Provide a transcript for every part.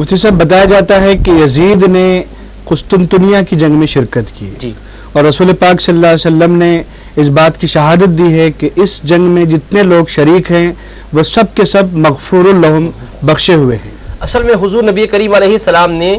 مفتی صاحب بتایا جاتا ہے کہ یزید نے قسطنطنیہ کی جنگ میں شرکت کی جی، اور رسول پاک صلی اللہ علیہ وسلم نے اس بات کی شہادت دی ہے کہ اس جنگ میں جتنے لوگ شریک ہیں وہ سب کے سب مغفور لہم بخشے ہوئے ہیں. اصل میں حضور نبی کریم علیہ السلام نے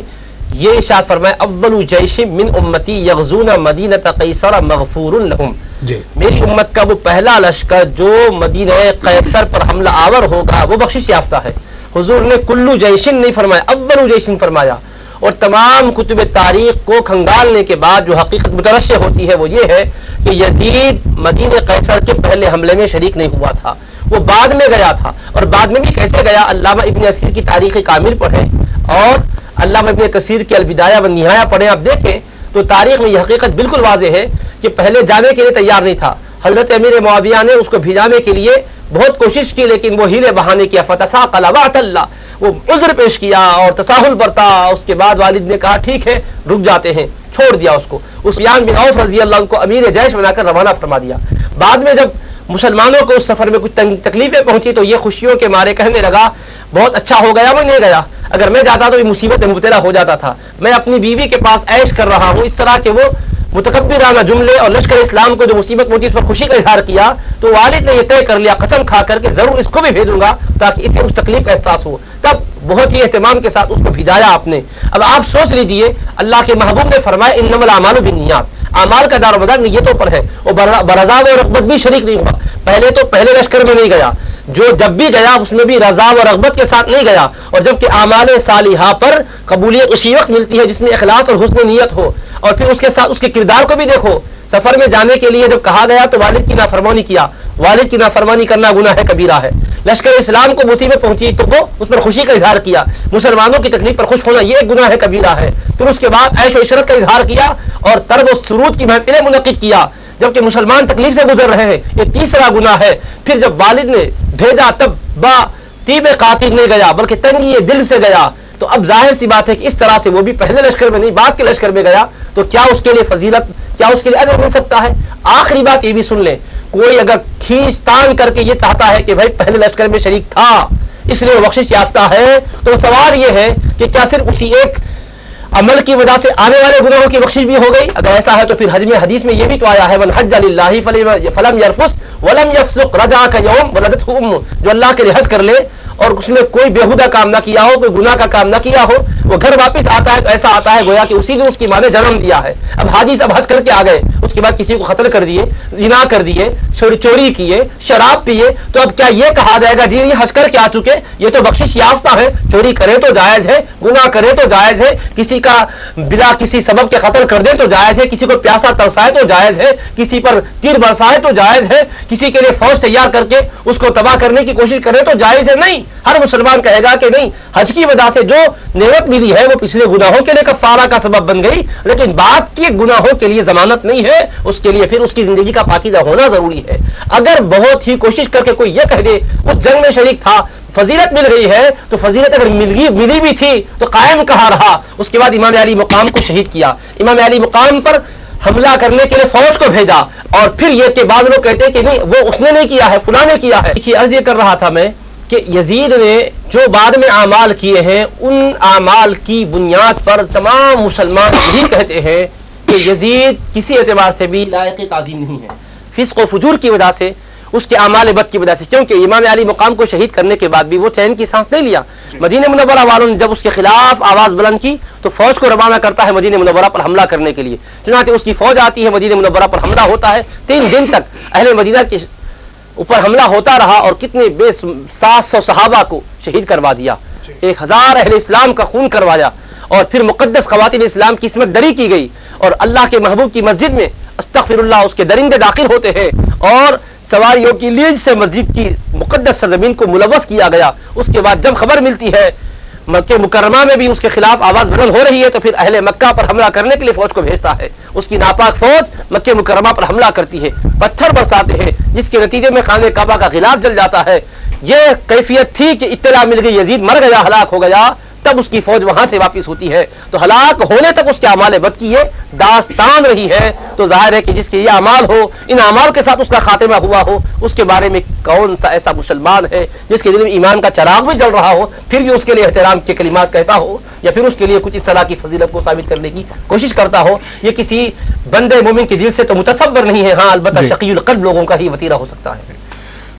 یہ ارشاد فرمایا اول جیش من امتی یغزون مدینہ قیصر مغفور لہم. جی میری امت کا وہ پہلا لشکر جو مدینہ قیصر پر حملہ آور ہوگا وہ بخشش یافتہ ہے. حضور نے کلو جیشن نہیں فرمایا، اول جیشن فرمایا. اور تمام کتب تاریخ کو کھنگالنے کے بعد جو حقیقت مترشح ہوتی ہے وہ یہ ہے کہ یزید مدینہ قیصر کے پہلے حملے میں شریک نہیں ہوا تھا، وہ بعد میں گیا تھا. اور بعد میں بھی کیسے گیا؟ علامہ ابن اثیر کی تاریخ کامل پڑھیں اور علامہ ابن کثیر کی البدایہ والنہایہ پڑھیں. آپ دیکھیں تو تاریخ میں یہ حقیقت بالکل واضح ہے کہ پہلے جانے کے لیے تیار نہیں تھا. حضرت امیر معاویہ نے اس کو بھجانے کے لیے بہت کوشش کی لیکن وہ ہیلے بہانے کیا، فتثاقل وعد اللہ، وہ عذر پیش کیا اور تساہل برتا. اس کے بعد والد نے کہا ٹھیک ہے رک جاتے ہیں، چھوڑ دیا اس کو. سفیان بن عوف رضی اللہ عنہ کو امیر جیش بنا کر روانہ فرما دیا. بعد میں جب مسلمانوں کو اس سفر میں کچھ تکلیفیں پہنچی تو یہ خوشیوں کے مارے کہنے لگا بہت اچھا ہو گیا میں نہیں گیا، اگر میں جاتا تو یہ مصیبت میں مبتلا ہو جاتا تھا. میں اپنی بیوی کے پاس عیش کر رہا ہوں. اس طرح کے وہ متکبرانہ جملے اور لشکر اسلام کو جو مصیبت پہنچی اس پر خوشی کا اظہار کیا. تو والد نے یہ طے کر لیا قسم کھا کر کہ ضرور اس کو بھی بھیجوں گا تاکہ اسے اس تکلیف کا احساس ہو. تب بہت ہی اہتمام کے ساتھ اس کو بھیجایا آپ نے. اب آپ سوچ لیجئے اللہ کے محبوب نے فرمایا انما الاعمال بالنیات، اعمال کا دار و مدار نیتوں پر ہے. اور برضا و رغبت بھی شریک نہیں ہوا. پہلے لشکر میں نہیں گیا، جو جب بھی گیا اس میں بھی رضا و رغبت کے ساتھ نہیں گیا. اور جبکہ اعمال صالحہ پر قبولیت اسی وقت ملتی ہے جس میں اخلاص اور حسن نیت ہو. اور پھر اس کے ساتھ اس کے کردار کو بھی دیکھو. سفر میں جانے کے لیے جب کہا گیا تو والد کی نافرمانی کیا. والد کی نافرمانی کرنا گناہ کبیرہ ہے. لشکر اسلام کو مصیبت پہنچی تو وہ اس پر خوشی کا اظہار کیا. مسلمانوں کی تکلیف پر خوش ہونا یہ ایک گناہ کبیرہ ہے. پھر اس کے بعد عیش و عشرت کا اظہار کیا اور طرب و سرود کی محفلیں منعقد کیا جبکہ مسلمان تکلیف سے گزر رہے ہیں. یہ تیسرا گناہ ہے. پھر جب والد نے بھیجا تب با طیب قاطب نہیں گیا بلکہ تنگی دل سے گیا. تو اب ظاہر سی بات ہے کہ اس طرح سے وہ بھی پہلے لشکر میں نہیں بعد کے لشکر میں گیا تو کیا اس کے لیے فضیلت، کیا اس کے لیے اجر مل سکتا ہے؟ آخری بات یہ بھی سن لیں، کوئی اگر کھینچ تان کر کے یہ چاہتا ہے کہ بھائی پہلے لشکر میں شریک تھا اس لیے بخشش یافتہ ہے تو سوال یہ ہے کہ کیا صرف اسی ایک عمل کی وجہ سے آنے والے گناہوں کی بخشش بھی ہو گئی؟ اگر ایسا ہے تو پھر حج میں حدیث میں یہ بھی تو آیا ہے من حج للہ فلم یرفث ولم یفسق رجع کیوم ولدته امه، جو اللہ کے لیے حج کر لے اور اس نے کوئی بےہودہ کام نہ کیا ہو، کوئی گناہ کا کام نہ کیا ہو، وہ گھر واپس آتا ہے تو ایسا آتا ہے گویا کہ اسی دن اس کی ماں نے جنم دیا ہے. اب حاجی صاحب حج کر کے آ گئے، اس کے بعد کسی کو قتل کر دیے، زنا کر دیے، چوری کیے، شراب پیے، تو اب کیا یہ کہا جائے گا جی یہ حج کر کے آ چکے یہ تو بخشش یافتہ ہے؟ چوری کرے تو جائز ہے، گناہ کرے تو جائز ہے، کسی کا بلا کسی سبب کے قتل کر دے تو جائز ہے، کسی کو پیاسا ترسائے تو جائز ہے، کسی پر تیر برسائے تو جائز ہے، کسی کے لیے فوج تیار کر کے اس کو تباہ کرنے کی کوشش کرے تو جائز ہے؟ نہیں. ہر مسلمان کہے گا کہ نہیں، حج کی وجہ سے جو نعمت ملی ہے وہ پچھلے گناہوں کے لیے کفارہ کا سبب بن گئی لیکن بعد کے گناہوں کے لیے ضمانت نہیں ہے. اس کے لیے پھر اس کی زندگی کا پاکیزہ ہونا ضروری ہے. اگر بہت ہی کوشش کر کے کوئی یہ کہہ دے اس جنگ میں شریک تھا فضیلت مل گئی ہے تو فضیلت اگر ملی بھی تھی تو قائم کہاں رہا؟ اس کے بعد امام علی مقام کو شہید کیا، امام علی مقام پر حملہ کرنے کے لیے فوج کو بھیجا اور پھر یہ کہ بعض لوگ کہتے ہیں کہ نہیں وہ اس نے نہیں کیا ہے فلاں نے کیا ہے. دیکھیے عرض یہ کر رہا تھا میں کہ یزید نے جو بعد میں اعمال کیے ہیں ان اعمال کی بنیاد پر تمام مسلمان یہی کہتے ہیں کہ یزید کسی اعتبار سے بھی لائق تعظیم نہیں ہے، فسق و فجور کی وجہ سے، اس کے اعمال بد کی وجہ سے. کیونکہ امام علی مقام کو شہید کرنے کے بعد بھی وہ چین کی سانس نہیں لیا. مدینہ منورہ والوں نے جب اس کے خلاف آواز بلند کی تو فوج کو روانہ کرتا ہے مدینہ منورہ پر حملہ کرنے کے لیے. چنانچہ اس کی فوج آتی ہے، مدینہ منورہ پر حملہ ہوتا ہے. 3 دن تک اہل مدینہ کے اوپر حملہ ہوتا رہا اور کتنے 700 صحابہ کو شہید کروا دیا، 1000 اہل اسلام کا خون کروایا اور پھر مقدس خواتین اسلام کی عصمت دری کی گئی. اور اللہ کے محبوب کی مسجد میں استغفر اللہ اس کے درندے داخل ہوتے ہیں اور سواریوں کی لیج سے مسجد کی مقدس سرزمین کو ملوث کیا گیا. اس کے بعد جب خبر ملتی ہے مکہ مکرمہ میں بھی اس کے خلاف آواز بلند ہو رہی ہے تو پھر اہل مکہ پر حملہ کرنے کے لیے فوج کو بھیجتا ہے. اس کی ناپاک فوج مکہ مکرمہ پر حملہ کرتی ہے، پتھر برساتے ہیں جس کے نتیجے میں خانہ کعبہ کا غلاف جل جاتا ہے. یہ کیفیت تھی کہ اطلاع مل گئی یزید مر گیا، ہلاک ہو گیا تب اس کی فوج وہاں سے واپس ہوتی ہے. تو ہلاک ہونے تک اس کے اعمال بد کی یہ داستان رہی ہے. تو ظاہر ہے کہ جس کے یہ اعمال ہو, ان اعمال کے ساتھ اس کا خاتمہ ہوا ہو, اس کے بارے میں کون سا ایسا مسلمان ہے جس کے دل میں ایمان کا چراغ بھی جل رہا ہو, پھر بھی اس کے لیے احترام کے کلمات کہتا ہو, یا پھر اس کے لیے کچھ اس طرح کی فضیلت کو ثابت کرنے کی کوشش کرتا ہو. یہ کسی بندے مومن کے دل سے تو متصور نہیں ہے. ہاں البتہ شقی القلب لوگوں کا ہی وتیرہ ہو سکتا ہے.